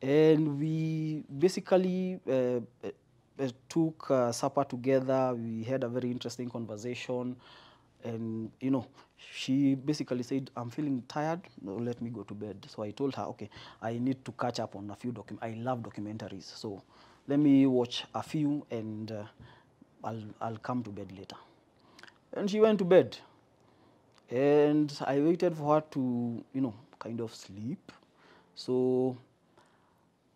And we basically took supper together. We had a very interesting conversation. And, you know, she basically said, I'm feeling tired, no, let me go to bed. So I told her, okay, I need to catch up on a few I love documentaries. So let me watch a few and I'll come to bed later. And she went to bed. And I waited for her to, you know, kind of sleep. So,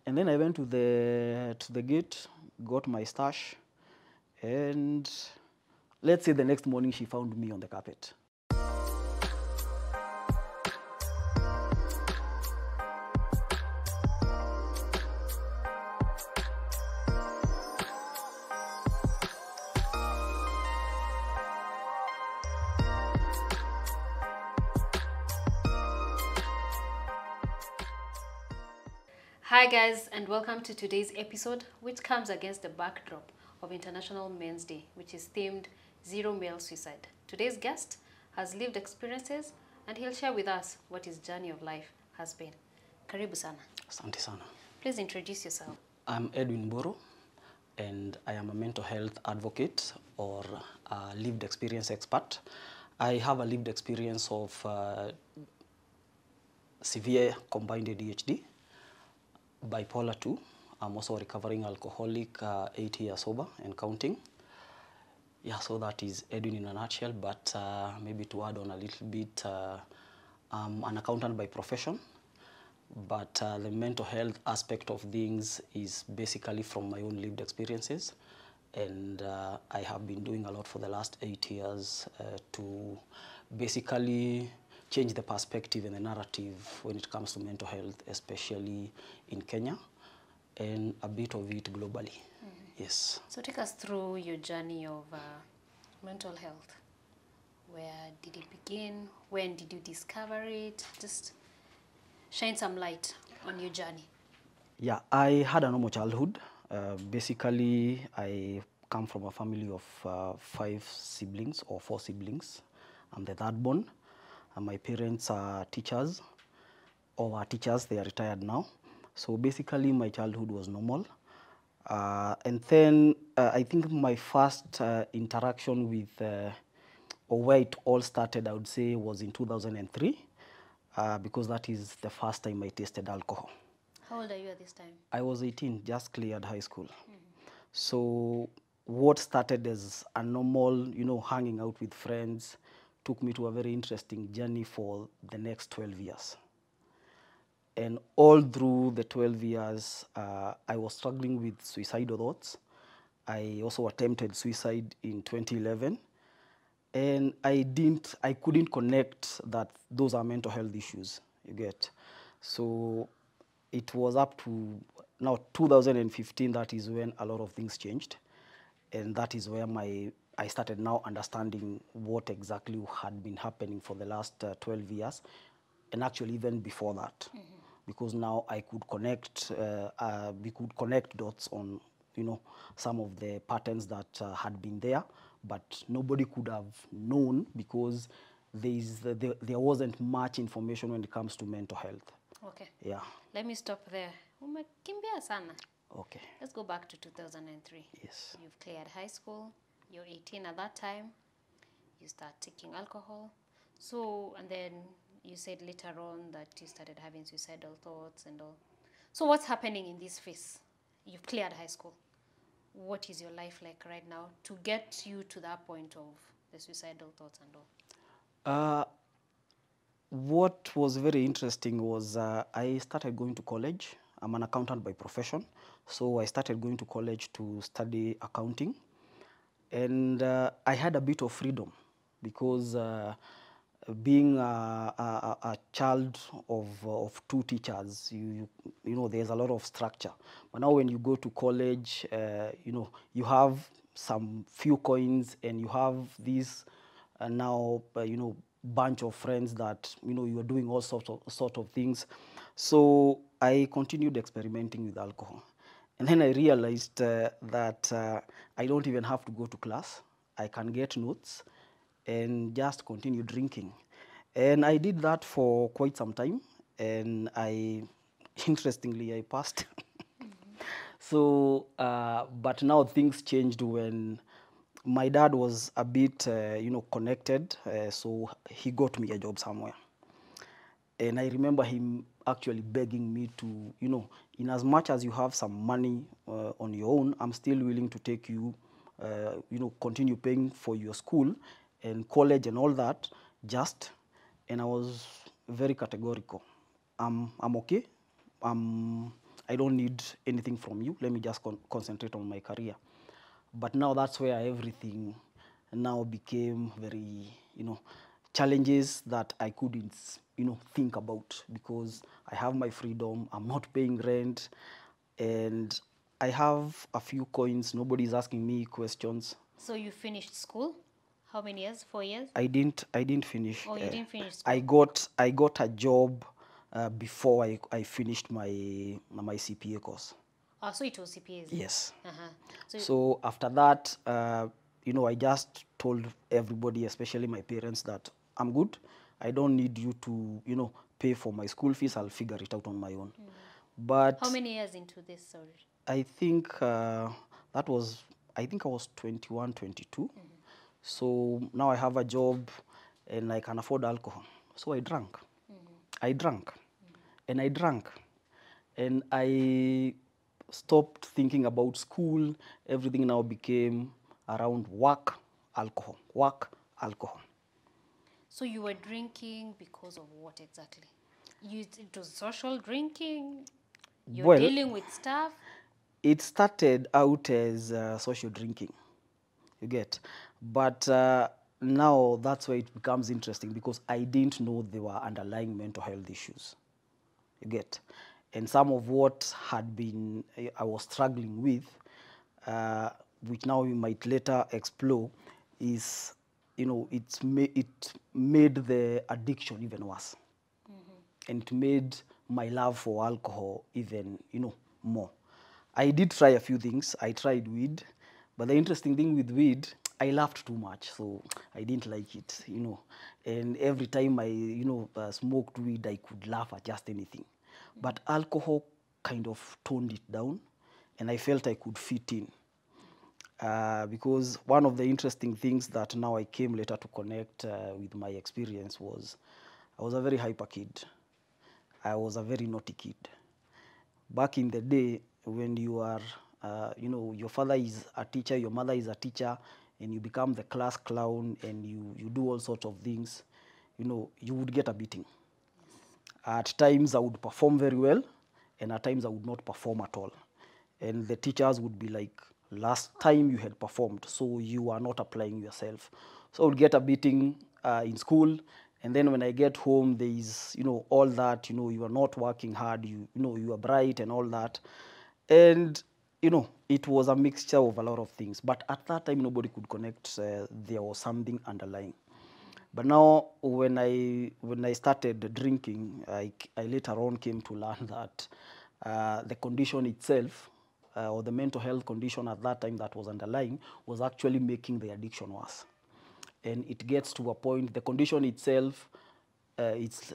and then I went to the gate, got my stash, and let's say the next morning she found me on the carpet. Hi guys, and welcome to today's episode, which comes against the backdrop of International Men's Day, which is themed Zero Male Suicide. Today's guest has lived experiences and he'll share with us what his journey of life has been. Karibu sana. Asante sana. Please introduce yourself. I'm Edwin Mburu, and I am a mental health advocate or a lived experience expert. I have a lived experience of severe combined ADHD, bipolar 2. I'm also a recovering alcoholic, 8 years sober and counting. Yeah, so that is Edwin in a nutshell, but maybe to add on a little bit, I'm an accountant by profession, but the mental health aspect of things is basically from my own lived experiences. And I have been doing a lot for the last 8 years to basically change the perspective and the narrative when it comes to mental health, especially in Kenya, and a bit of it globally. Yes. So take us through your journey of mental health. Where did it begin? When did you discover it? Just shine some light on your journey. Yeah, I had a normal childhood. Basically, I come from a family of 5 siblings or 4 siblings. I'm the third born. And my parents are teachers, or were teachers, they are retired now. So basically, my childhood was normal. And then I think my first interaction with, or where it all started, I would say, was in 2003, because that is the first time I tasted alcohol. How old are you at this time? I was 18, just cleared high school. So what started as a normal, you know, hanging out with friends, took me to a very interesting journey for the next 12 years. And all through the 12 years, I was struggling with suicidal thoughts. I also attempted suicide in 2011. And I couldn't connect that those are mental health issues, you get. So it was up to now 2015, that is when a lot of things changed. And that is where I started now understanding what exactly had been happening for the last 12 years, and actually even before that. Because now I could connect, we could connect dots on, you know, some of the patterns that had been there, but nobody could have known because there wasn't much information when it comes to mental health. Okay. Yeah. Let me stop there. Umekimbia sana. Okay. Let's go back to 2003. Yes. You've cleared high school. You're 18 at that time. You start taking alcohol. So, and then you said later on that you started having suicidal thoughts and all. So what's happening in this phase? You've cleared high school. What is your life like right now to get you to that point of the suicidal thoughts and all? What was very interesting was I started going to college. I'm an accountant by profession. So I started going to college to study accounting. And I had a bit of freedom because being a child of 2 teachers, you know, there's a lot of structure. But now when you go to college, you know, you have some few coins and you have these now, you know, bunch of friends that, you know, you are doing all sort of things. So I continued experimenting with alcohol. And then I realized that I don't even have to go to class. I can get notes and just continue drinking. And I did that for quite some time. And I interestingly, I passed. So, but now things changed when my dad was a bit, connected. So he got me a job somewhere. And I remember him actually begging me to, in as much as you have some money on your own, I'm still willing to take you, continue paying for your school and college and all that. And I was very categorical. I'm okay. I don't need anything from you. Let me just concentrate on my career. But now that's where everything now became very, challenges that I couldn't, think about, because I have my freedom, I'm not paying rent, and I have a few coins. Nobody's asking me questions. So you finished school? How many years? 4 years? I didn't finish. Oh, you didn't finish school. I got a job before I finished my CPA course. Oh, so it was CPAs? Yes. Uh-huh. So after that, I just told everybody, especially my parents, that I'm good. I don't need you to, pay for my school fees. I'll figure it out on my own. But how many years into this, sorry? I think I was 21, 22. So now I have a job and I can afford alcohol. So I drank. I drank. And I drank. And I stopped thinking about school. Everything now became around work, alcohol, work, alcohol. So you were drinking because of what exactly? It was social drinking? You're dealing with stuff? It started out as social drinking, you get. But now that's where it becomes interesting, because I didn't know there were underlying mental health issues, you get. And some of what I was struggling with, which now we might later explore, is, it made the addiction even worse. And it made my love for alcohol even, more. I did try a few things. I tried weed, but the interesting thing with weed, I laughed too much, so I didn't like it, And every time I, smoked weed, I could laugh at just anything. But alcohol kind of toned it down, and I felt I could fit in. Because one of the interesting things that now I came later to connect with my experience was, I was a very hyper kid. I was a very naughty kid. Back in the day, when you are, your father is a teacher, your mother is a teacher, and you become the class clown, and you do all sorts of things, you would get a beating. At times I would perform very well, and at times I would not perform at all. And the teachers would be like, last time you had performed, so you are not applying yourself. So I would get a beating in school, and then when I get home, there is, all that, you are not working hard, you are bright and all that. And, it was a mixture of a lot of things. But at that time, nobody could connect there was something underlying. But now, when I started drinking, I later on came to learn that the condition itself, or the mental health condition at that time that was underlying, was actually making the addiction worse. And it gets to a point, the condition itself, it's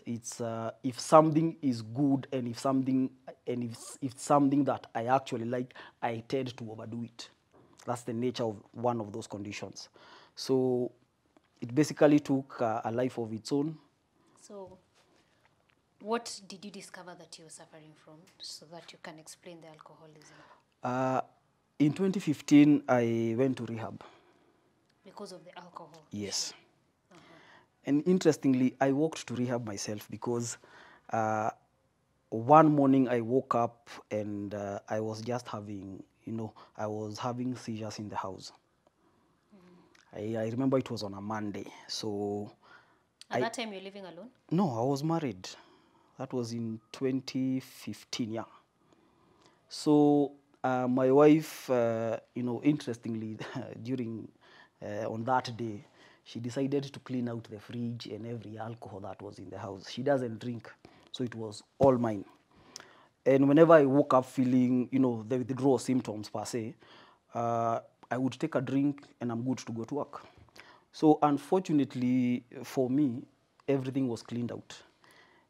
if something is good, and if something that I actually like, I tend to overdo it. That's the nature of one of those conditions. So it basically took a life of its own. So what did you discover that you were suffering from, so that you can explain the alcoholism? In 2015, I went to rehab. Because of the alcohol? Yes. And interestingly, I walked to rehab myself, because one morning I woke up and I was just having, I was having seizures in the house. I remember it was on a Monday. So at that time, you're living alone? No, I was married. That was in 2015, yeah. So my wife, interestingly, during on that day, she decided to clean out the fridge and every alcohol that was in the house. She doesn't drink, so it was all mine. And whenever I woke up feeling, the withdrawal symptoms per se, I would take a drink and I'm good to go to work. So unfortunately for me, everything was cleaned out.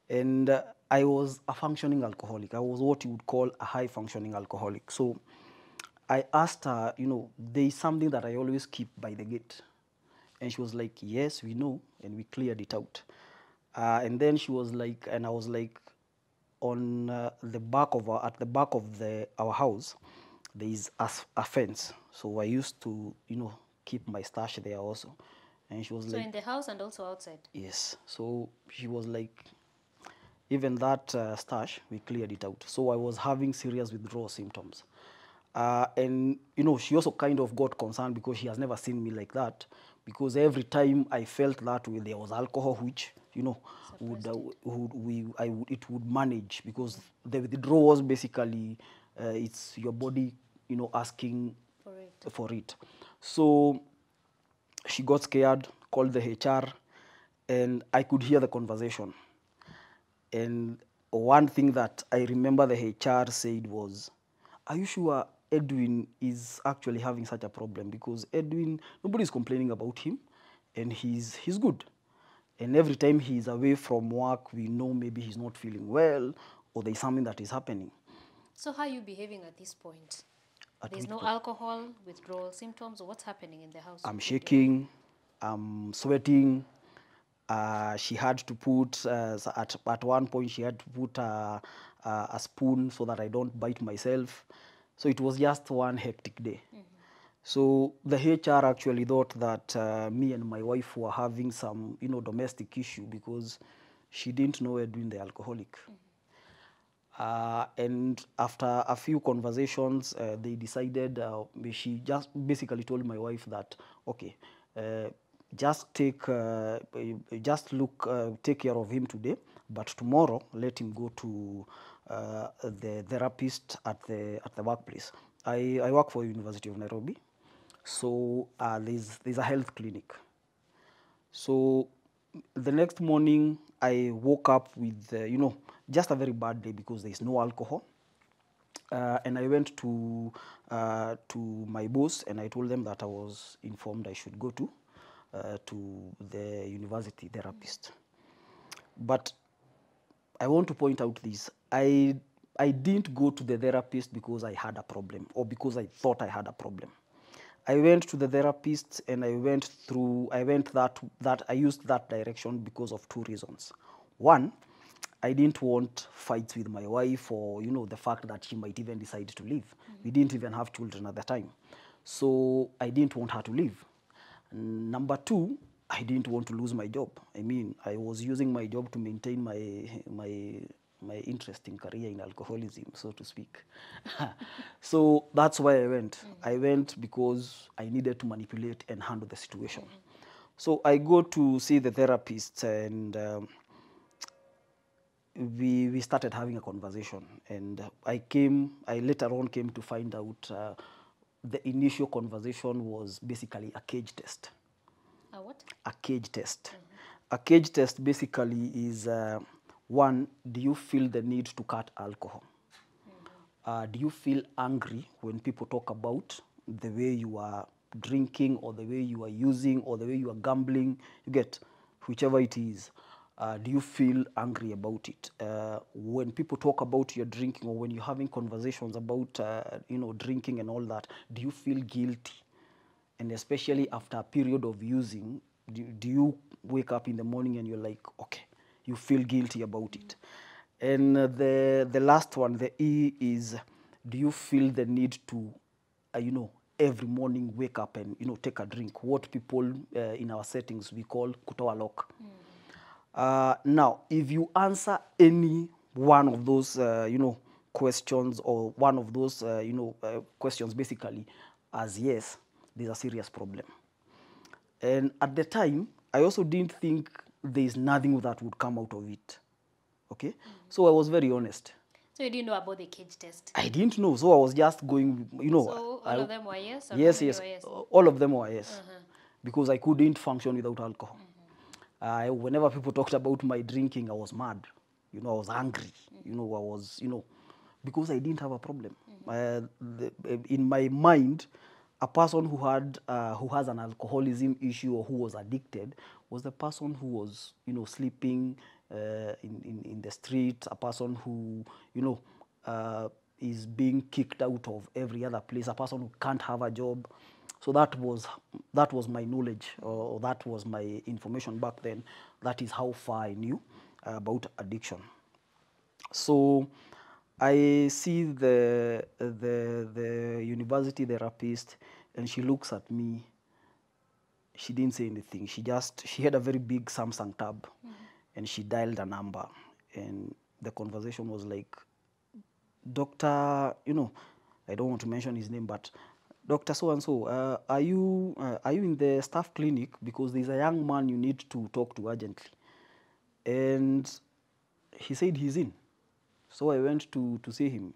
And I was a functioning alcoholic. I was what you would call a high functioning alcoholic. So I asked her, there is something that I always keep by the gate. And she was like, yes, we know, and we cleared it out. And then she was like, and I was like, on the back of at the back of our house, there is a fence. So I used to, keep my stash there also. And she was So like, in the house and also outside? yes. So she was like, even that stash, we cleared it out. So I was having serious withdrawal symptoms. And, she also kind of got concerned because she has never seen me like that. Because every time I felt that way, there was alcohol, which, it would manage. Because the withdrawals basically, it's your body, asking for it. So she got scared, called the HR, and I could hear the conversation. And one thing that I remember the HR said was, are you sure Edwin is actually having such a problem? Because Edwin, nobody's complaining about him, and he's good. And every time he's away from work, we know maybe he's not feeling well, or there's something that is happening. So how are you behaving at this point? There's no alcohol, withdrawal symptoms, or what's happening in the house? I'm shaking, I'm sweating. She had to put, at one point, she had to put a spoon so that I don't bite myself. So it was just one hectic day. So the HR actually thought that me and my wife were having some, domestic issue because she didn't know Edwin the alcoholic. And after a few conversations, they decided, she just basically told my wife that, okay, just take care of him today, but tomorrow let him go to the therapist at the workplace. I work for University of Nairobi, so there's a health clinic. So the next morning, I woke up with, just a very bad day because there's no alcohol. And I went to my boss and I told them that I was informed I should go to the university therapist. But I want to point out this. I didn't go to the therapist because I had a problem or because I thought I had a problem. I went to the therapist and I used that direction because of two reasons. One, I didn't want fights with my wife or, the fact that she might even decide to leave. We didn't even have children at the time. So I didn't want her to leave. Number two, I didn't want to lose my job. I mean, I was using my job to maintain my interesting career in alcoholism, so to speak. So that's why I went. I went because I needed to manipulate and handle the situation. So I go to see the therapist and we started having a conversation. And I later on came to find out the initial conversation was basically a cage test. A what? A cage test. A cage test basically is, one, do you feel the need to cut alcohol? Do you feel angry when people talk about the way you are drinking or the way you are using or the way you are gambling? You get, whichever it is. Do you feel angry about it? When people talk about your drinking or when you're having conversations about, drinking and all that, do you feel guilty? And especially after a period of using, do you wake up in the morning and you're like, okay, you feel guilty about it? And the last one, the E, is, do you feel the need to, every morning wake up and, take a drink? What people in our settings we call kutoa lock. Now, if you answer any one of those, questions or one of those, questions basically as yes, there's a serious problem. And at the time, I also didn't think there's nothing that would come out of it. Okay? So I was very honest. So you didn't know about the cage test? I didn't know. So I was just going, So all of them were yes? Or yes, yes. All of them were yes. Because I couldn't function without alcohol. Whenever people talked about my drinking, I was mad. I was angry. I was, because I didn't have a problem. In my mind, a person who has an alcoholism issue or who was addicted was the person who was, sleeping in the street, a person who, you know, is being kicked out of every other place, a person who can't have a job. So that was my knowledge, or that was my information back then. That is how far I knew about addiction. So I see the university therapist, and she looks at me. She didn't say anything. She had a very big Samsung tab, and she dialed a number, and the conversation was like, Doctor, you know, I don't want to mention his name, but Doctor so and so, are you in the staff clinic, because there's a young man you need to talk to urgently? And he said he's in. So I went to see him.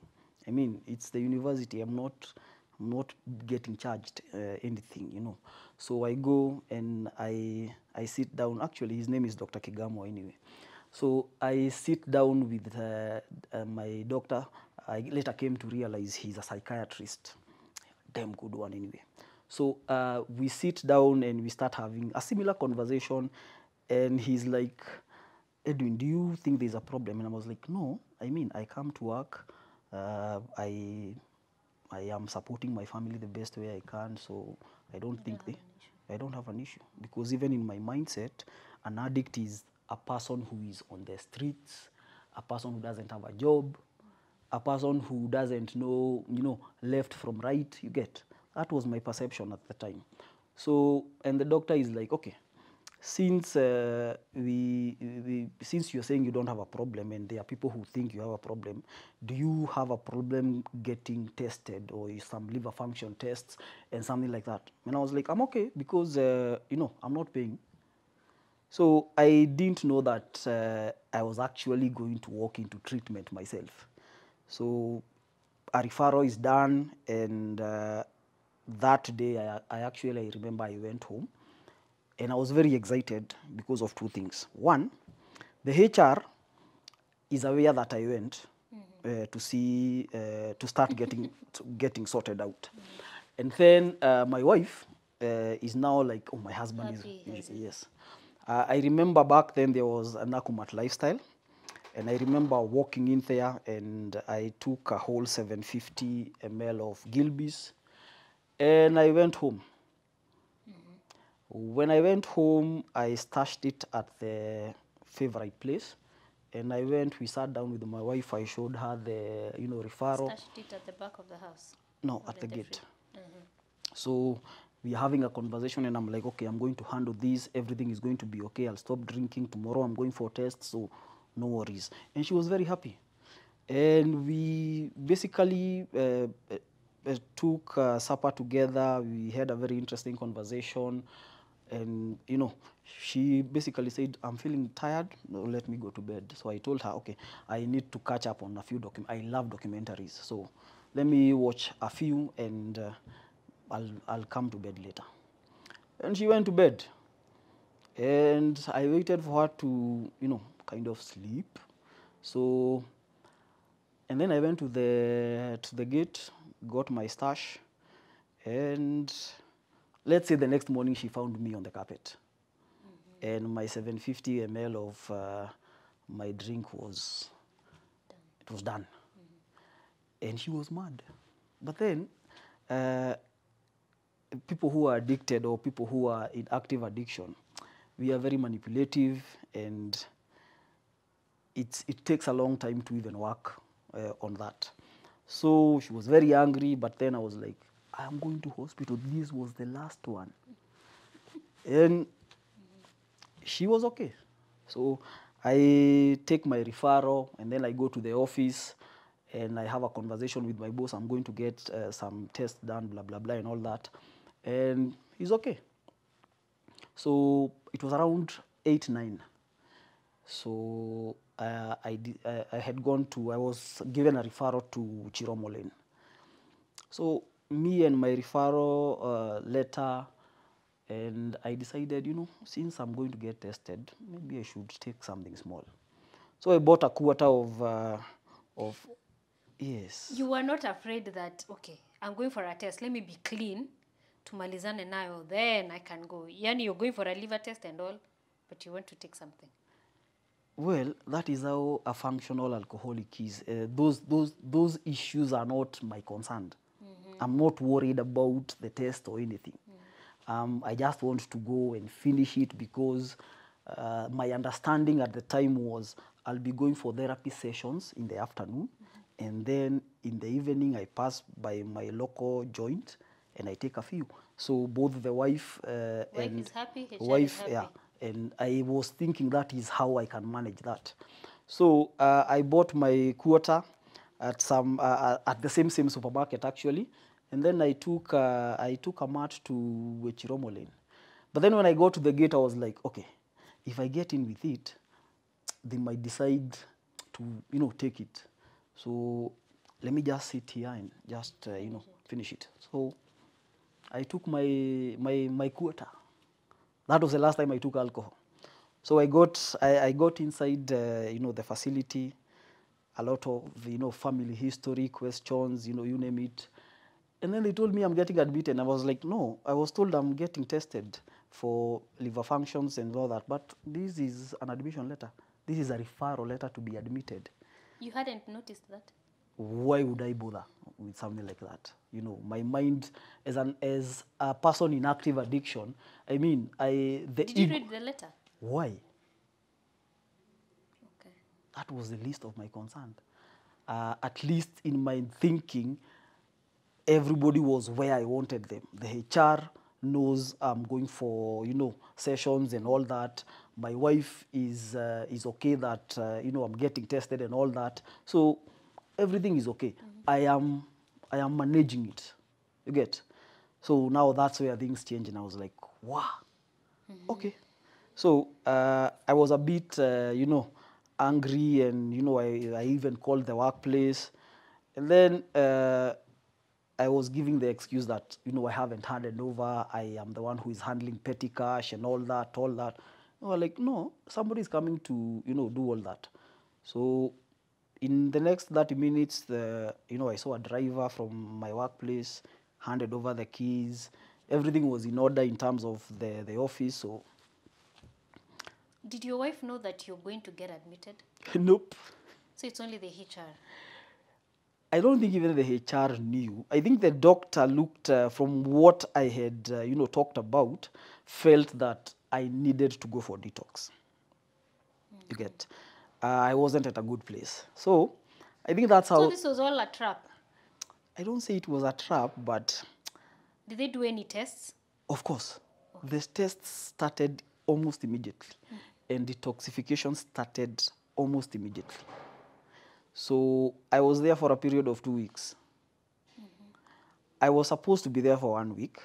I mean, it's the university. I'm not getting charged anything, you know. So I go and I sit down. Actually, his name is Dr. Kigamo anyway. So I sit down with my doctor. I later came to realize he's a psychiatrist. Damn good one anyway. So we sit down and we start having a similar conversation. And he's like, Edwin, do you think there's a problem? And I was like, no. I mean, I come to work. I am supporting my family the best way I can. So I don't think I don't have an issue. Because even in my mindset, an addict is a person who is on the streets, a person who doesn't have a job, a person who doesn't know, you know, left from right. You get? That was my perception at the time. So, and the doctor is like, okay, since since you're saying you don't have a problem, and there are people who think you have a problem, do you have a problem getting tested, or some liver function tests and something like that? And I was like, I'm okay, because you know, I'm not paying. So I didn't know that I was actually going to walk into treatment myself. So a referral is done, and that day I remember I went home, and I was very excited because of two things. One, the HR is aware that I went to see, to start getting sorted out. And then my wife is now like, oh, my husband is yes. I remember back then there was a Nakumat lifestyle. And I remember walking in there, and I took a whole 750 ml of Gilbey's, and I went home. When I went home, I stashed it at the favorite place. And we sat down with my wife. I showed her the, you know, referral. Stashed it at the back of the house? No, at the gate. So we are having a conversation, and I'm like, okay, I'm going to handle this. Everything is going to be okay. I'll stop drinking tomorrow. I'm going for tests, so no worries. And she was very happy. And we basically took supper together. We had a very interesting conversation. And, you know, she basically said, I'm feeling tired, no, let me go to bed. So I told her, okay, I need to catch up on a few I love documentaries. So let me watch a few, and I'll come to bed later. And she went to bed. And I waited for her to, you know, kind of sleep. So, and then I went to the gate, got my stash, and let's say the next morning she found me on the carpet. And my 750 ml of my drink was done. And she was mad. But then people who are addicted, or people who are in active addiction, we are very manipulative, and it takes a long time to even work on that. So she was very angry, but then I was like, I'm going to hospital. This was the last one. And she was okay. So I take my referral, and then I go to the office, and I have a conversation with my boss. I'm going to get some tests done, blah, blah, blah, and all that. And he's okay. So it was around 8, 9. So I was given a referral to Chiromo Lane. So me and my referral letter, and I decided, you know, since I'm going to get tested, maybe I should take something small. So I bought a quarter of yes. You were not afraid that, okay, I'm going for a test, let me be clean, tumalizane nayo, then I can go. Yani you're going for a liver test and all, but you want to take something. Well, that is how a functional alcoholic is. Those issues are not my concern. I'm not worried about the test or anything. I just want to go and finish it because my understanding at the time was I'll be going for therapy sessions in the afternoon, and then in the evening I pass by my local joint and I take a few. So both the wife Wife and is happy, her child is wife, happy. yeah, and I was thinking that is how I can manage that. So I bought my quota at at the same supermarket actually, and then I took a mat to Wechiromo Lane. But then when I got to the gate, I was like, okay, if I get in with it, they might decide to take it. So let me just sit here and just finish it. So I took my quota. That was the last time I took alcohol. So I got inside the facility, a lot of family history questions, you name it. And then they told me I'm getting admitted. I was like, no, I was told I'm getting tested for liver functions and all that. But this is an admission letter. This is a referral letter to be admitted. You hadn't noticed that? Why would I bother with something like that? My mind, as a person in active addiction, I mean, Did you read the letter? Why? Okay. That was the least of my concern. At least in my thinking, everybody was where I wanted them. The HR knows I'm going for sessions and all that. My wife is okay that I'm getting tested and all that. So everything is okay. I am managing it. You get? So now that's where things change, and I was like, wow, okay. So I was a bit angry, and I even called the workplace, and then I was giving the excuse that I haven't handed over. I am the one who is handling petty cash and all that. They were like, no, somebody's coming to do all that. So in the next 30 minutes, I saw a driver from my workplace, handed over the keys. Everything was in order in terms of the office. So Did your wife know that you're going to get admitted? nope. So it's only the HR. I don't think even the HR knew. I think the doctor looked, from what I had, talked about, felt that I needed to go for detox. You get? I wasn't at a good place. So I think that's how. So this was all a trap. I don't say it was a trap, but Did they do any tests? of course, the tests started almost immediately, and detoxification started almost immediately. So I was there for a period of 2 weeks. I was supposed to be there for 1 week,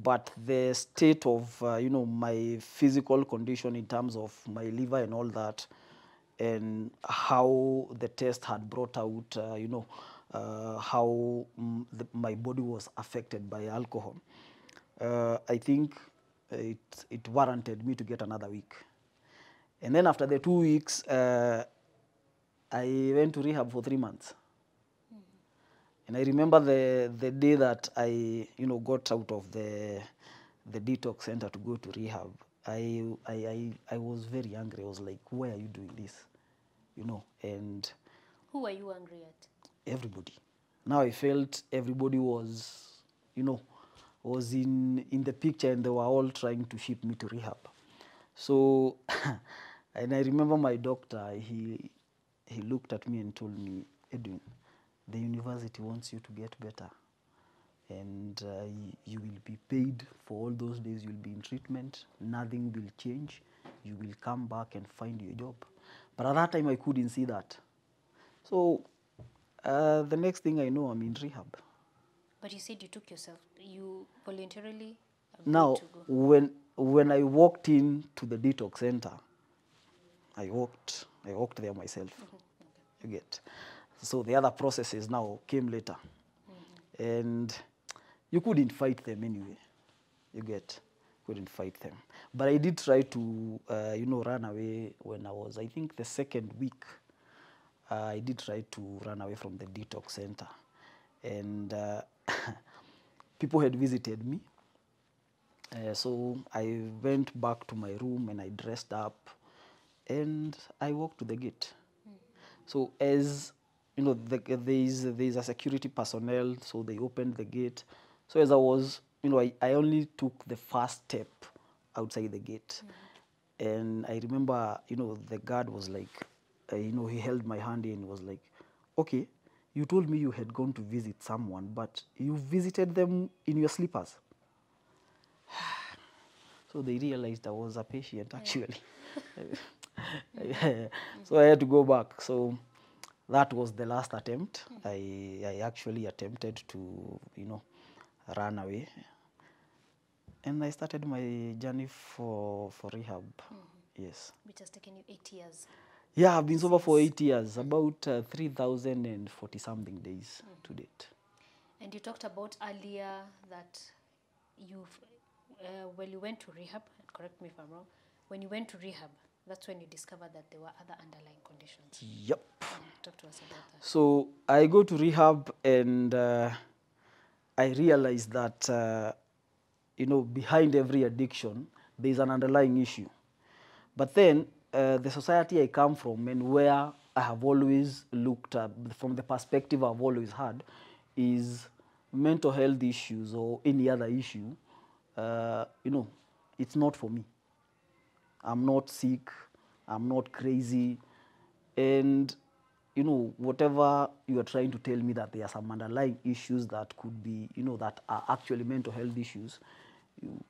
but the state of my physical condition in terms of my liver and all that, and how the test had brought out how my body was affected by alcohol, I think it warranted me to get another week. And then after the 2 weeks, I went to rehab for 3 months. And I remember the day that I got out of the detox center to go to rehab. I was very angry. I was like, why are you doing this? And Who were you angry at? everybody. Now I felt everybody was, was in the picture, and they were all trying to ship me to rehab. So, and I remember my doctor, he looked at me and told me, Edwin, the university wants you to get better, and you will be paid for all those days you'll be in treatment. Nothing will change. You will come back and find your job. But at that time, I couldn't see that. So the next thing I know, I'm in rehab. But you said you voluntarily agreed Now, to go. when I walked into the detox center, I walked there myself. You get? So the other processes now came later. And you couldn't fight them anyway. You get? Couldn't fight them. But I did try to, run away when I was, I think, the second week. I did try to run away from the detox center. And people had visited me. So I went back to my room and I dressed up. and I walked to the gate. So as you know, there's a security personnel, so they opened the gate. So as I was, I only took the first step outside the gate, and I remember, the guard was like, he held my hand and was like, okay, you told me you had gone to visit someone, but you visited them in your slippers. So they realized I was a patient, actually. So I had to go back. So that was the last attempt. I actually attempted to, run away. And I started my journey for rehab. Yes. Which has taken you 8 years. Yeah, I've been sober for 8 years, about 3,040 something days to date. And you talked about earlier that you've, when you went to rehab, correct me if I'm wrong, when you went to rehab, that's when you discovered that there were other underlying conditions. Yep. Talk to us about that. So I go to rehab and I realized that, behind every addiction, there's an underlying issue. But then the society I come from and where I have always looked at, from the perspective I've always had, is mental health issues or any other issue, it's not for me. I'm not sick, I'm not crazy, and whatever you are trying to tell me that there are some underlying issues that could be, that are actually mental health issues,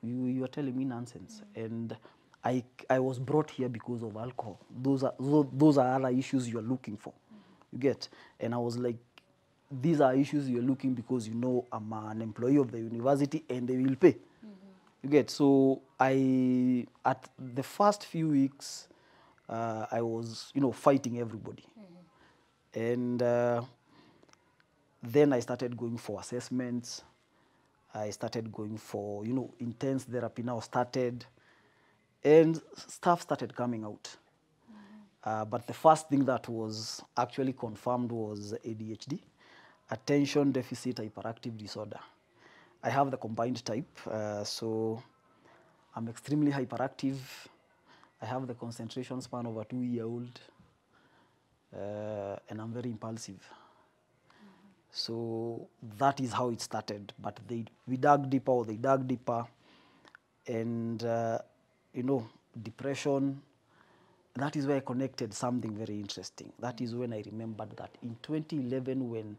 you are telling me nonsense. And I was brought here because of alcohol. Those are other issues you are looking for. You get? And I was like, these are issues you're looking because I'm an employee of the university and they will pay. You get? So at the first few weeks, I was, fighting everybody. And then I started going for assessments. I started going for, intense therapy now started. And stuff started coming out. But the first thing that was actually confirmed was ADHD, Attention Deficit Hyperactivity Disorder. I have the combined type, so I'm extremely hyperactive. I have the concentration span of a 2-year-old, and I'm very impulsive. So that is how it started. But we dug deeper, and depression. That is where I connected something very interesting. That is when I remembered that in 2011, when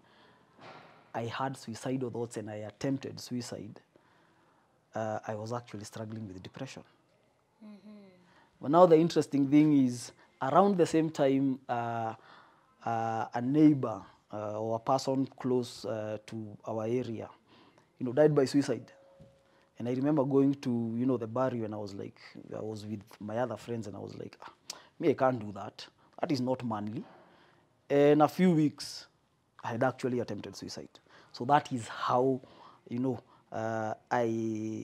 I had suicidal thoughts and I attempted suicide, I was actually struggling with depression. But now the interesting thing is, around the same time, a neighbor or a person close to our area, died by suicide. And I remember going to, the barrio, and I was with my other friends, and I was like, me, I can't do that. That is not manly. In a few weeks, I had actually attempted suicide. So that is how, I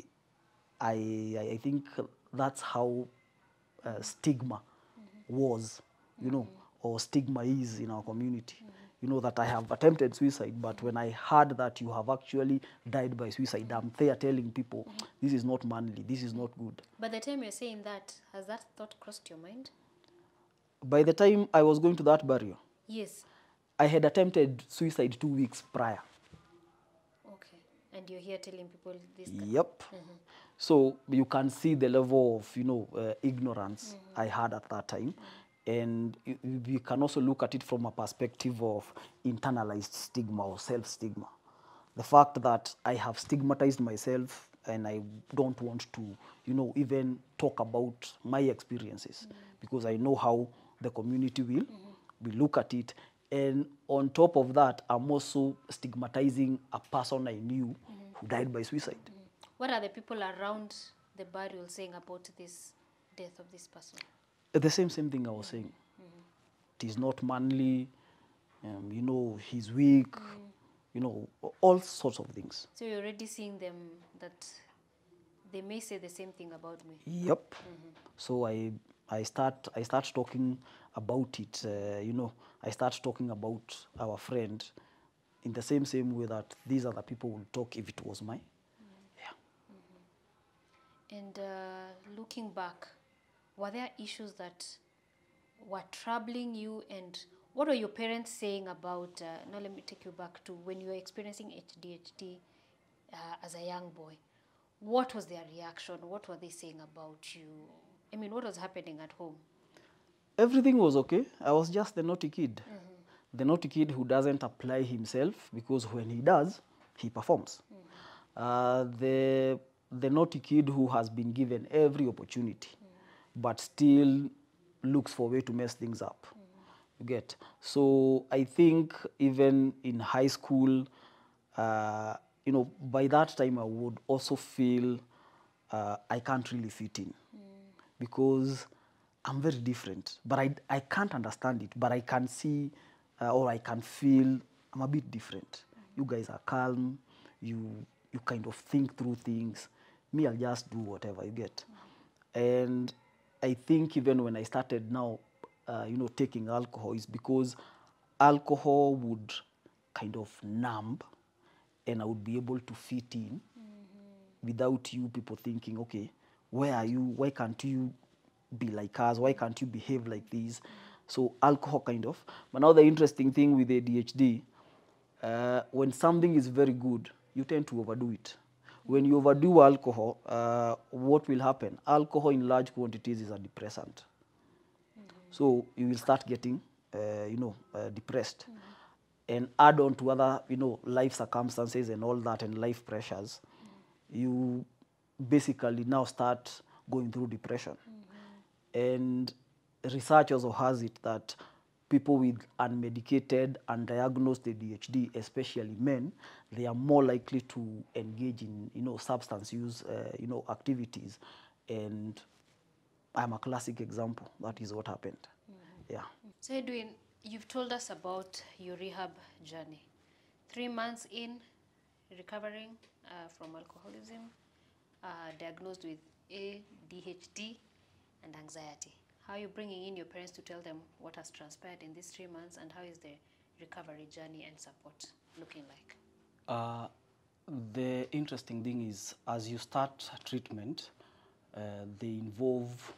think that's how stigma was, or stigma is in our community. That I have attempted suicide, but when I heard that you have actually died by suicide, I'm there telling people, this is not manly, this is not good. By the time you're saying that, has that thought crossed your mind? By the time I was going to that barrio, Yes. I had attempted suicide 2 weeks prior. Okay. And you're here telling people this? Yep. So you can see the level of, ignorance I had at that time. And you can also look at it from a perspective of internalized stigma or self-stigma. The fact that I have stigmatized myself and I don't want to, even talk about my experiences because I know how the community will look at it. And on top of that, I'm also stigmatizing a person I knew who died by suicide. What are the people around the burial saying about this death of this person? The same thing I was saying. It is not manly, he's weak, all sorts of things. So you're already seeing them that they may say the same thing about me. Yep. So I start talking about it, I start talking about our friend in the same way that these other people will talk if it was mine. And looking back, were there issues that were troubling you, and what were your parents saying about, now let me take you back to when you were experiencing ADHD as a young boy. What was their reaction? What were they saying about you? I mean, what was happening at home? Everything was okay. I was just the naughty kid. The naughty kid who doesn't apply himself, because when he does, he performs. The naughty kid who has been given every opportunity, but still looks for a way to mess things up. You get? So I think even in high school, by that time I would also feel I can't really fit in because I'm very different. But I can't understand it, but I can see or I can feel I'm a bit different. You guys are calm, you kind of think through things. Me, I'll just do whatever you get. And I think even when I started now, taking alcohol is because alcohol would kind of numb and I would be able to fit in without you people thinking, okay, where are you? Why can't you be like us? Why can't you behave like this? So alcohol kind of. But now the interesting thing with ADHD, when something is very good, you tend to overdo it. When you overdo alcohol, what will happen? Alcohol in large quantities is a depressant. So you will start getting, depressed. And add on to other, life circumstances and all that and life pressures, you basically now start going through depression. And research also has it that people with unmedicated, undiagnosed ADHD, especially men, they are more likely to engage in, substance use, activities. And I'm a classic example. That is what happened. Yeah. So Edwin, you've told us about your rehab journey. 3 months in, recovering from alcoholism, diagnosed with ADHD and anxiety. How are you bringing in your parents to tell them what has transpired in these 3 months, and how is the recovery journey and support looking like? The interesting thing is, as you start treatment, they involve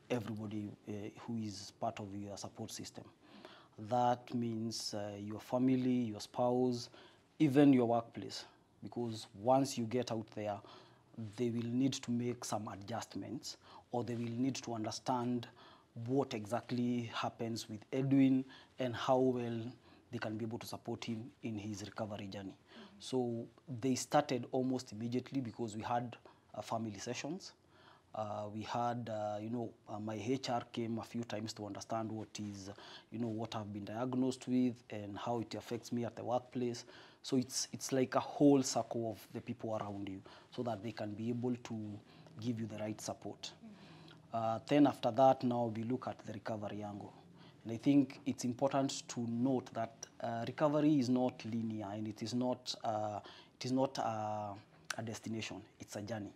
everybody who is part of your support system. That means your family, your spouse, even your workplace. Because once you get out there, they will need to make some adjustments, or they will need to understand what exactly happens with Edwin and how well they can be able to support him in his recovery journey. So they started almost immediately because we had family sessions. We had, my HR came a few times to understand what is, what I've been diagnosed with and how it affects me at the workplace. So it's like a whole circle of the people around you so that they can be able to give you the right support. Then after that, now we look at the recovery angle. And I think it's important to note that recovery is not linear, and it is not a destination. It's a journey.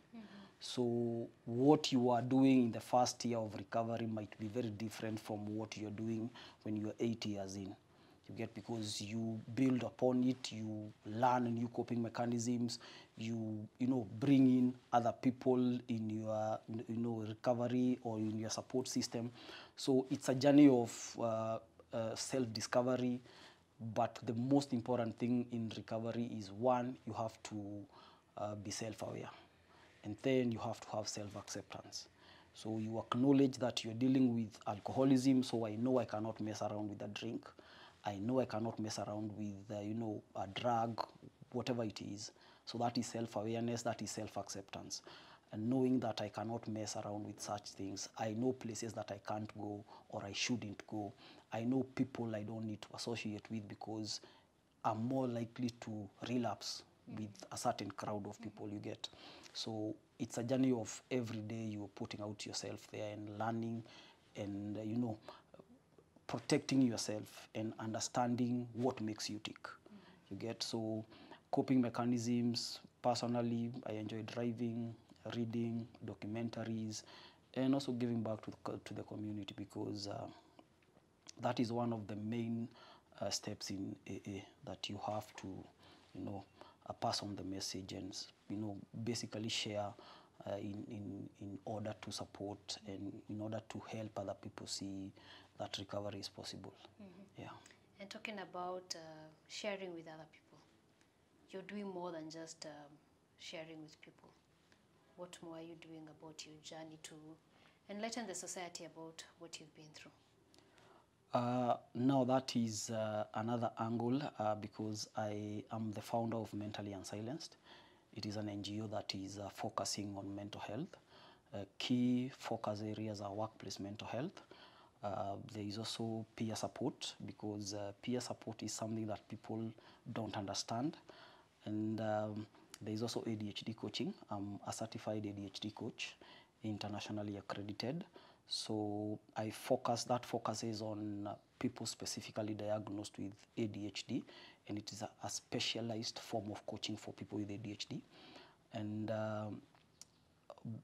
So what you are doing in the first year of recovery might be very different from what you're doing when you're 8 years in. You get, because you build upon it, you learn new coping mechanisms, you bring in other people in your recovery or in your support system. So it's a journey of self-discovery, but the most important thing in recovery is, one, you have to be self-aware. And then you have to have self-acceptance. So you acknowledge that you're dealing with alcoholism, so I know I cannot mess around with a drink. I know I cannot mess around with, a drug, whatever it is. So that is self-awareness, that is self-acceptance. And knowing that I cannot mess around with such things. I know places that I can't go or I shouldn't go. I know people I don't need to associate with because I'm more likely to relapse with a certain crowd of people you get. So it's a journey of every day you're putting out yourself there and learning and, protecting yourself and understanding what makes you tick. You get, so coping mechanisms. Personally, I enjoy driving, reading, documentaries, and also giving back to the community, because that is one of the main steps in AA, that you have to, pass on the message and, basically share in order to support and in order to help other people see that recovery is possible. Yeah. And talking about sharing with other people, you're doing more than just sharing with people. What more are you doing about your journey to enlighten the society about what you've been through? Now that is another angle because I am the founder of Mentally Unsilenced. It is an NGO that is focusing on mental health. Key focus areas are workplace mental health. There is also peer support, because peer support is something that people don't understand. And there is also ADHD coaching. I'm a certified ADHD coach, internationally accredited. So that focuses on people specifically diagnosed with ADHD, and it is a specialized form of coaching for people with ADHD. And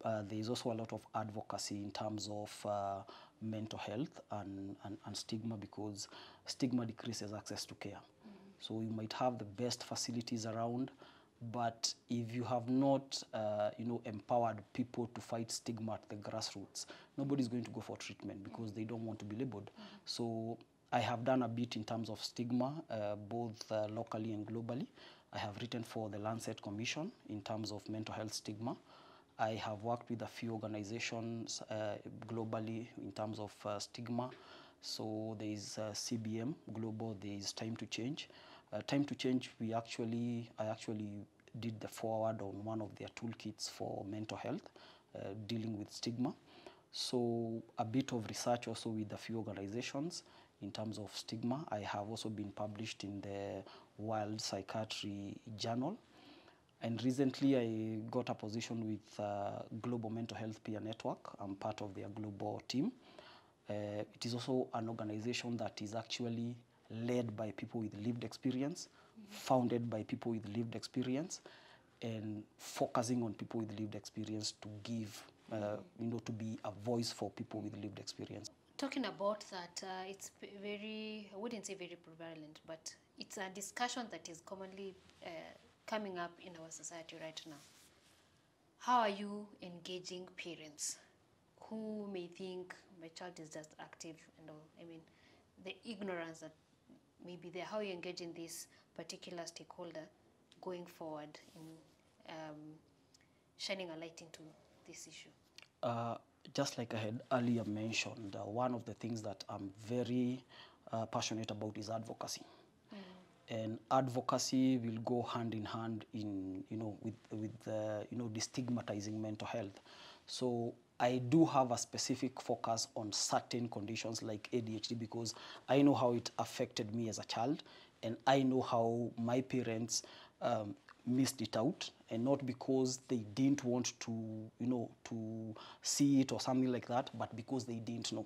there is also a lot of advocacy in terms of mental health and stigma, because stigma decreases access to care. So you might have the best facilities around, but if you have not empowered people to fight stigma at the grassroots, nobody's going to go for treatment because they don't want to be labeled. So I have done a bit in terms of stigma, both locally and globally. I have written for the Lancet Commission in terms of mental health stigma. I have worked with a few organizations globally in terms of stigma. So there is CBM Global, there is Time to Change. Time to Change, I actually did the forward on one of their toolkits for mental health, dealing with stigma. So a bit of research also with a few organizations in terms of stigma. I have also been published in the World Psychiatry Journal. And recently I got a position with Global Mental Health Peer Network. I'm part of their global team. It is also an organization that is actually led by people with lived experience, founded by people with lived experience, and focusing on people with lived experience to give, to be a voice for people with lived experience. Talking about that, it's very, I wouldn't say very prevalent, but it's a discussion that is commonly coming up in our society right now. How are you engaging parents who may think my child is just active and all? I mean, the ignorance that may be there. How are you engaging this particular stakeholder going forward in shining a light into this issue? Just like I had earlier mentioned, one of the things that I'm very passionate about is advocacy. And advocacy will go hand in hand in, with destigmatizing mental health. So I do have a specific focus on certain conditions like ADHD, because I know how it affected me as a child, and I know how my parents missed it out, and not because they didn't want to, to see it or something like that, but because they didn't know.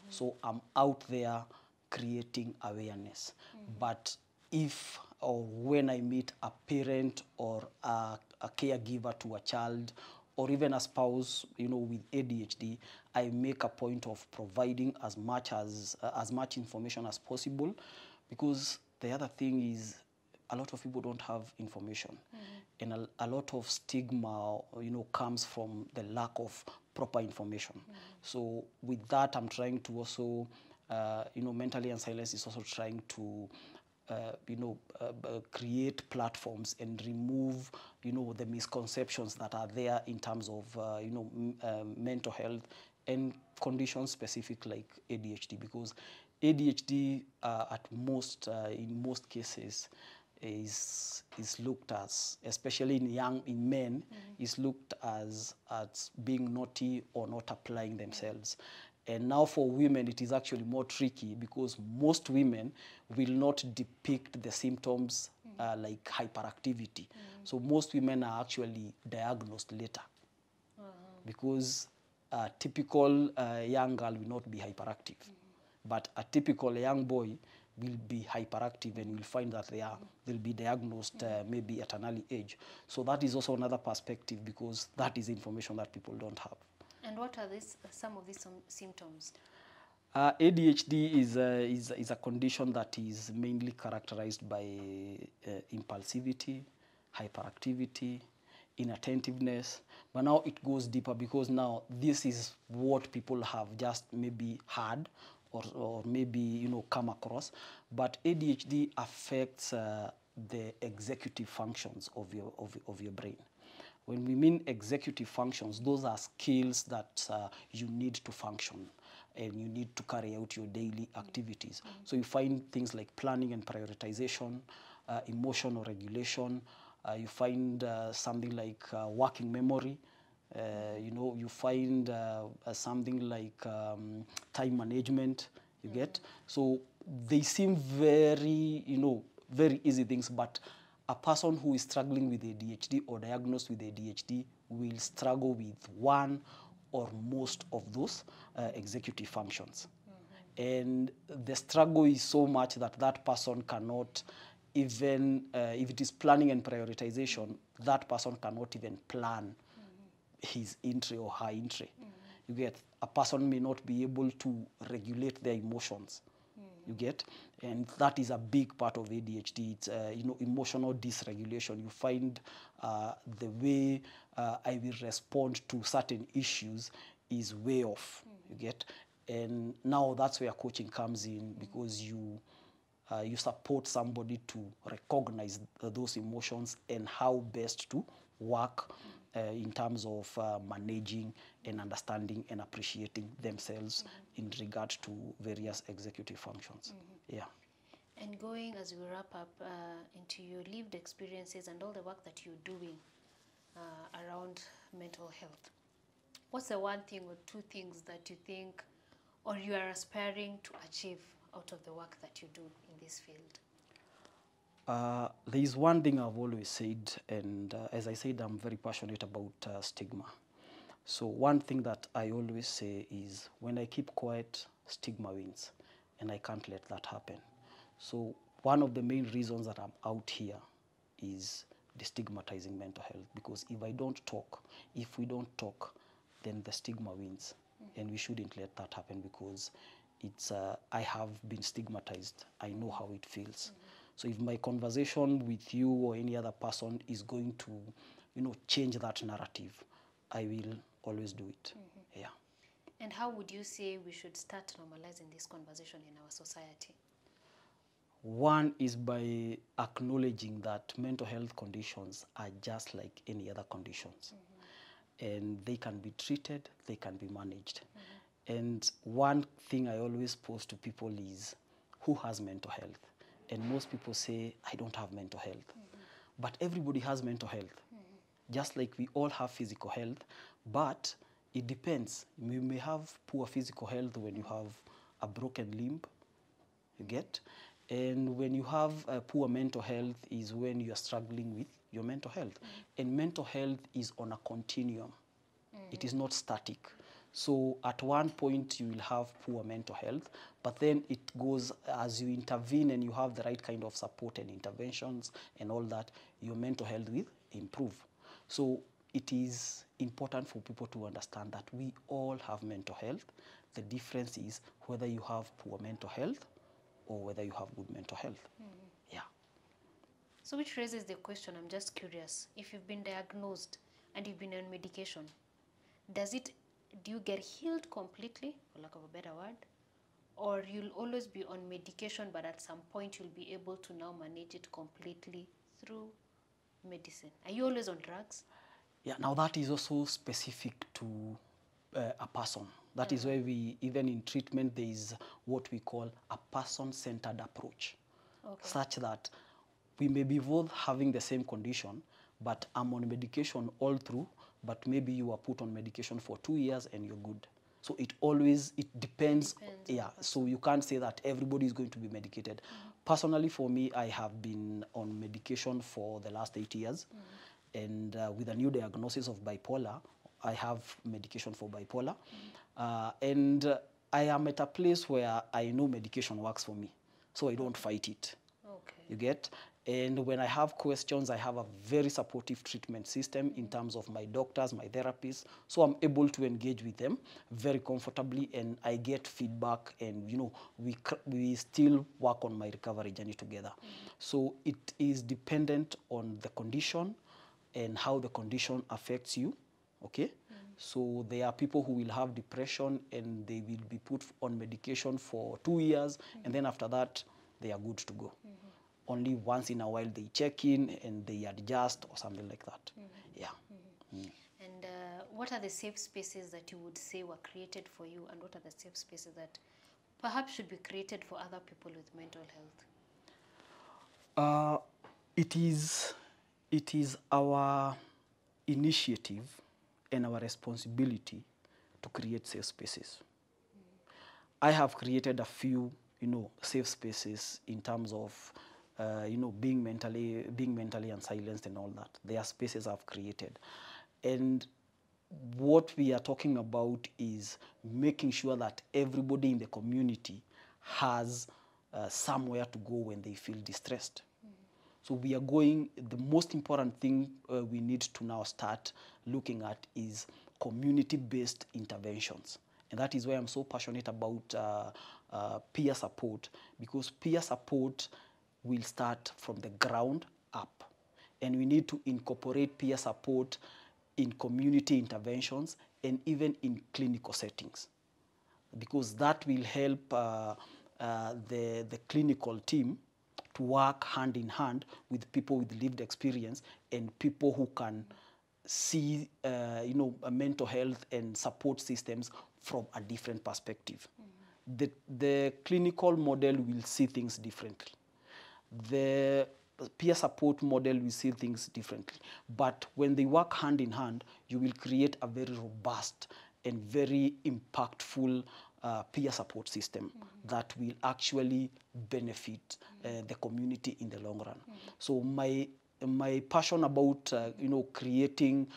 So I'm out there creating awareness. But if or when I meet a parent or a caregiver to a child, or even a spouse, with ADHD, I make a point of providing as much information as possible, because the other thing is a lot of people don't have information, and a lot of stigma, comes from the lack of proper information. So with that, I'm trying to also, Mentally Unsilenced is also trying to create platforms and remove, the misconceptions that are there in terms of, mental health and conditions specific like ADHD, because ADHD in most cases is looked as, especially in men, is looked as being naughty or not applying themselves. And now for women, it is actually more tricky, because most women will not depict the symptoms like hyperactivity. So most women are actually diagnosed later, because a typical young girl will not be hyperactive. But a typical young boy will be hyperactive, and you'll find that they'll be diagnosed maybe at an early age. So that is also another perspective, because that is information that people don't have. And what are some of these symptoms? ADHD is a condition that is mainly characterized by impulsivity, hyperactivity, inattentiveness. But now it goes deeper, because now this is what people have just maybe heard or maybe, you know, come across. But ADHD affects the executive functions of your brain. When we mean executive functions, those are skills that you need to function and you need to carry out your daily activities. So you find things like planning and prioritization, emotional regulation, you find something like working memory, you know, you find something like time management, you get. So they seem very, you know, very easy things, but a person who is struggling with ADHD or diagnosed with ADHD will struggle with one or most of those executive functions. And the struggle is so much that that person cannot even, if it is planning and prioritization, that person cannot even plan his entry or her entry. You get, a person may not be able to regulate their emotions. You get, and that is a big part of ADHD. It's you know, emotional dysregulation. You find the way I will respond to certain issues is way off. You get, and now that's where coaching comes in, because you support somebody to recognize those emotions and how best to work in terms of managing and understanding and appreciating themselves in regard to various executive functions. Yeah. And going, as we wrap up, into your lived experiences and all the work that you're doing around mental health, what's the one thing or two things that you think or you are aspiring to achieve out of the work that you do in this field? There is one thing I've always said, and as I said, I'm very passionate about stigma. So one thing that I always say is, when I keep quiet, stigma wins, and I can't let that happen. So one of the main reasons that I'm out here is destigmatizing mental health, because if we don't talk, then the stigma wins, and we shouldn't let that happen, because it's I have been stigmatized. I know how it feels. So if my conversation with you or any other person is going to, you know, change that narrative, I will always do it. Yeah. And how would you say we should start normalizing this conversation in our society? One is by acknowledging that mental health conditions are just like any other conditions. And they can be treated, they can be managed. And one thing I always pose to people is, who has mental health? And most people say, I don't have mental health. But everybody has mental health. Just like we all have physical health, but it depends. You may have poor physical health when you have a broken limb, you get? And when you have poor mental health is when you are struggling with your mental health. And mental health is on a continuum. It is not static. So at one point you will have poor mental health, but then it goes, as you intervene and you have the right kind of support and interventions and all that, your mental health will improve. So it is important for people to understand that we all have mental health. The difference is whether you have poor mental health or whether you have good mental health. Yeah. So which raises the question, I'm just curious, if you've been diagnosed and you've been on medication, do you get healed completely, for lack of a better word? Or you'll always be on medication, but at some point you'll be able to now manage it completely through medicine? Are you always on drugs? Yeah, now that is also specific to a person. That is why we, even in treatment, there is what we call a person-centered approach. Such that we may be both having the same condition, but I'm on medication all through, but maybe you are put on medication for 2 years and you're good. So it depends. Yeah, so you can't say that everybody is going to be medicated. Personally, for me, I have been on medication for the last 8 years. And with a new diagnosis of bipolar, I have medication for bipolar. And I am at a place where I know medication works for me, so I don't fight it. You get? And when I have questions, I have a very supportive treatment system in terms of my doctors, my therapists. So I'm able to engage with them very comfortably, and I get feedback, and you know, we still work on my recovery journey together. So it is dependent on the condition and how the condition affects you, okay? So there are people who will have depression and they will be put on medication for 2 years, and then after that, they are good to go. Only once in a while they check in and they adjust or something like that. Yeah. And what are the safe spaces that you would say were created for you, and what are the safe spaces that perhaps should be created for other people with mental health? It is our initiative and our responsibility to create safe spaces. I have created a few, safe spaces in terms of, being mentally unsilenced and all that. There are spaces I've created. And what we are talking about is making sure that everybody in the community has somewhere to go when they feel distressed. So we are the most important thing we need to now start looking at is community-based interventions. And that is why I'm so passionate about peer support, because peer support will start from the ground up. And we need to incorporate peer support in community interventions and even in clinical settings, because that will help the clinical team to work hand in hand with people with lived experience and people who can see, mental health and support systems from a different perspective. The clinical model will see things differently. The peer support model will see things differently. But when they work hand in hand, you will create a very robust and very impactful peer support system that will actually benefit the community in the long run. So my passion about creating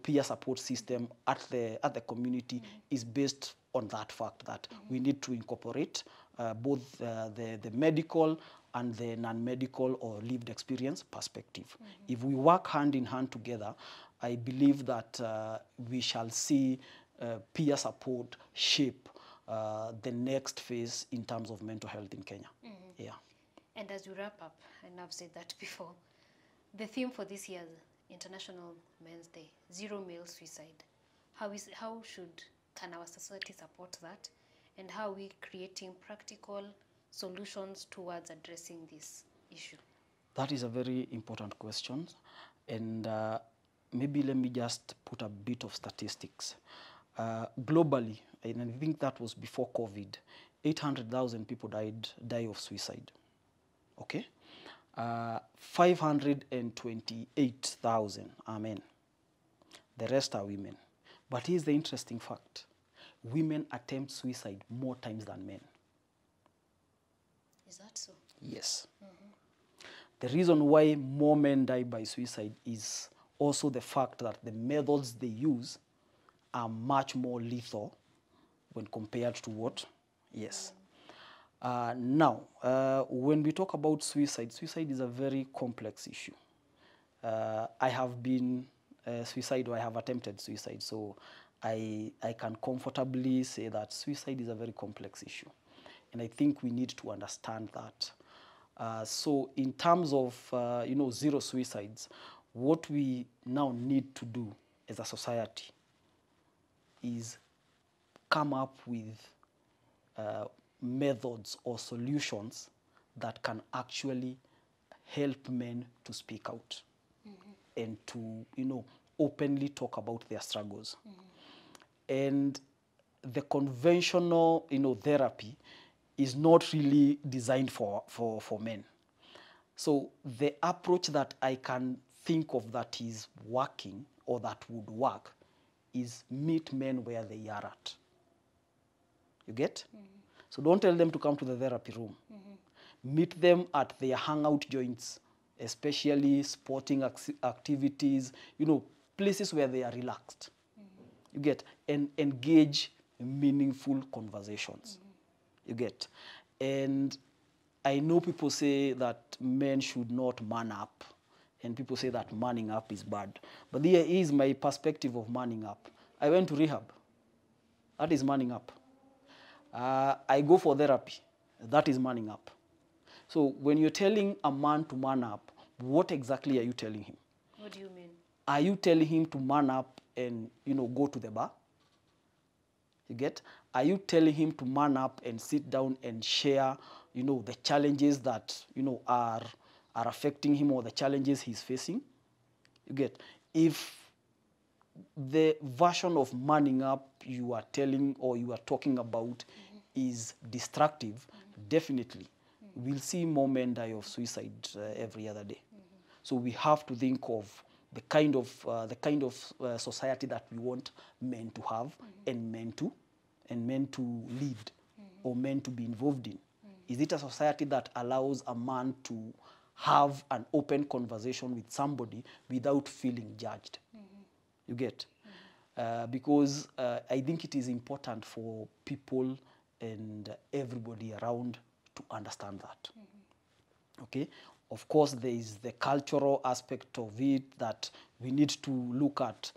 peer support system at the community is based on that fact that we need to incorporate both the medical and the non-medical or lived experience perspective. If we work hand in hand together, I believe that we shall see peer support shape the next phase in terms of mental health in Kenya. Yeah. And as we wrap up, and I've said that before, the theme for this year's International Men's Day, Zero Male Suicide. Can our society support that? And how are we creating practical solutions towards addressing this issue? That is a very important question. And maybe let me just put a bit of statistics. Globally, and I think that was before COVID, 800,000 people die of suicide. Okay? 528,000 are men. The rest are women. But here's the interesting fact. Women attempt suicide more times than men. Is that so? Yes. The reason why more men die by suicide is also the fact that the methods they use are much more lethal when compared to what? Yes. Now, when we talk about suicide, suicide is a very complex issue. I have been suicidal, I have attempted suicide, so I can comfortably say that suicide is a very complex issue. And I think we need to understand that. So in terms of, zero suicides, what we now need to do as a society is come up with methods or solutions that can actually help men to speak out and to, openly talk about their struggles. And the conventional, therapy is not really designed for men. So the approach that I can think of that is working or that would work is meet men where they are at. You get? So don't tell them to come to the therapy room. Meet them at their hangout joints, especially sporting activities, places where they are relaxed. You get? And engage in meaningful conversations. You get? And I know people say that men should not man up, and people say that manning up is bad. But here is my perspective of manning up. I went to rehab. That is manning up. I go for therapy. That is manning up. So when you're telling a man to man up, what exactly are you telling him? What do you mean? Are you telling him to man up and, you know, go to the bar? You get? Are you telling him to man up and sit down and share, you know, the challenges that, you know, are affecting him, or the challenges he's facing? You get? If the version of manning up you are telling or you are talking about is destructive, definitely we'll see more men die of suicide every other day. So we have to think of the kind of society that we want men to have, and men to lead, or men to be involved in. Is it a society that allows a man to have an open conversation with somebody without feeling judged? You get? Because I think it is important for people and everybody around to understand that. Okay? Of course, there is the cultural aspect of it, that we need to look at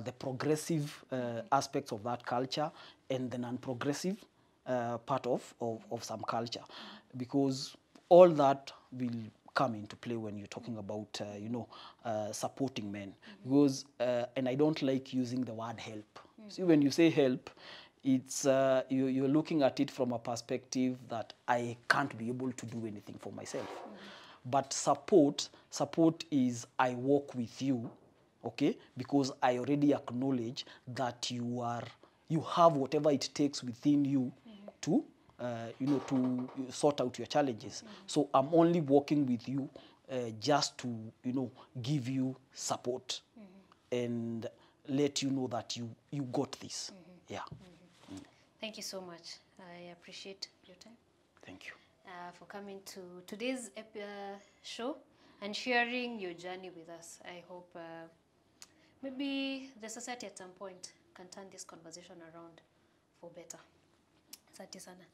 the progressive aspects of that culture, and the non-progressive part of some culture. Because all that will come into play when you're talking about, you know, supporting men. Because, and I don't like using the word help. See, when you say help, it's you're looking at it from a perspective that I can't be able to do anything for myself. But support is I walk with you, okay? Because I already acknowledge that you have whatever it takes within you to, you know, to sort out your challenges. So I'm only walking with you just to, you know, give you support and let you know that you got this. Yeah. Thank you so much. I appreciate your time. Thank you. For coming to today's show and sharing your journey with us. I hope maybe the society at some point can turn this conversation around for better. Asante sana.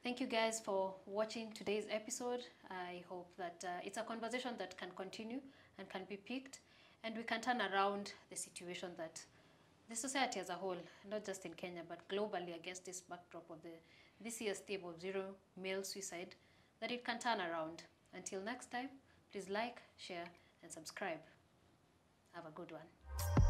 Thank you guys for watching today's episode. I hope that it's a conversation that can continue and can be picked, and we can turn around the situation that the society as a whole, not just in Kenya, but globally, against this backdrop of this year's theme of zero male suicide, that it can turn around. Until next time, please like, share, and subscribe. Have a good one.